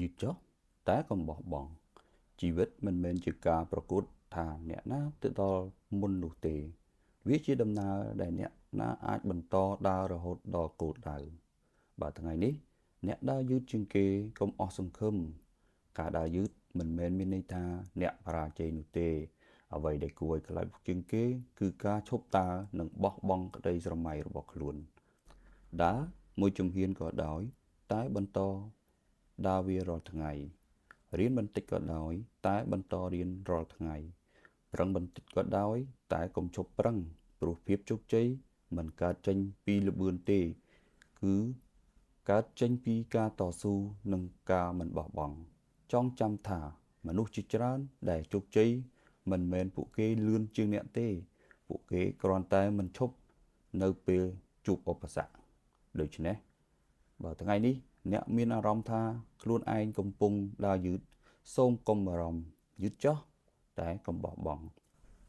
យឺតចុះតែកុំបោះបង់ជីវិតមិនមែនជាការប្រកួតថាអ្នកណាទៅដល់មុននោះទេវាជាដំណើរដែលអ្នកណាអាចបន្តដើររហូតដល់គោលដៅបើថ្ងៃនេះអ្នកដើរយឺតជាងគេកុំអស់សង្ឃឹមការដើរយឺតមិនមែនមានន័យថាអ្នកបរាជ័យនោះទេអ្វីដែលគួរឲ្យខ្លាចជាងគេគឺការឈប់ដើរនិងបោះបង់ក្តីស្រមៃរបស់ខ្លួនដើរមួយជំហានក៏ដោយតែបន្តដើរវារាល់ថ្ងៃរៀនបន្តិចក៏ដោយតែបន្តរៀនរាល់ថ្ងៃប្រឹងបន្តិចក៏ដោយតែកុំឈប់ប្រឹងព្រោះភាពជោគជ័យមិនកើតចេញពីល្បឿនទេគឺកើតចេញពីការតស៊ូនិងការមិនបោះបង់ចងចាំថាមនុស្សជាច្រើនដែលជោគជ័យមិនមែនពួកគេលឿនជាងអ្នកទេពួកគេគ្រាន់តែមិនឈប់នៅពេលជួបឧបសគ្គដូច្នេះបើថ្ងៃនេះអ្នកមានអារម្មណ៍ថាខ្លួនឯងកំពុងដើរយឺតសូមកុំបារម្ភយឺតចុះតែកុំបោះបង់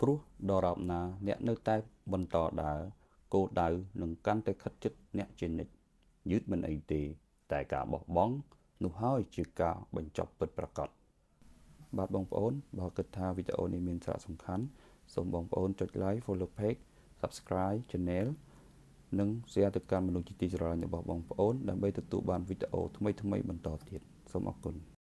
ព្រោះដរាបណាអ្នកនៅតែបន្តដើរគោលដៅនឹងកាន់តែខិតជិតអ្នកជានិច្ចយឺតមិនអីទេតែការបោះបង់នោះហើយជាការបញ្ចប់ពិតប្រាកដបាទបងប្អូនបើគិតថាវីដេអូនេះមានសារៈសំខាន់សូមបងប្អូនចុច like follow page subscribe channel និង share ទៅកាន់មនុស្សជាទីស្រឡាញ់របស់បងប្អូនដើម្បីទទួលបានវីដេអូថ្មីៗបន្តទៀតសូមអរគុណ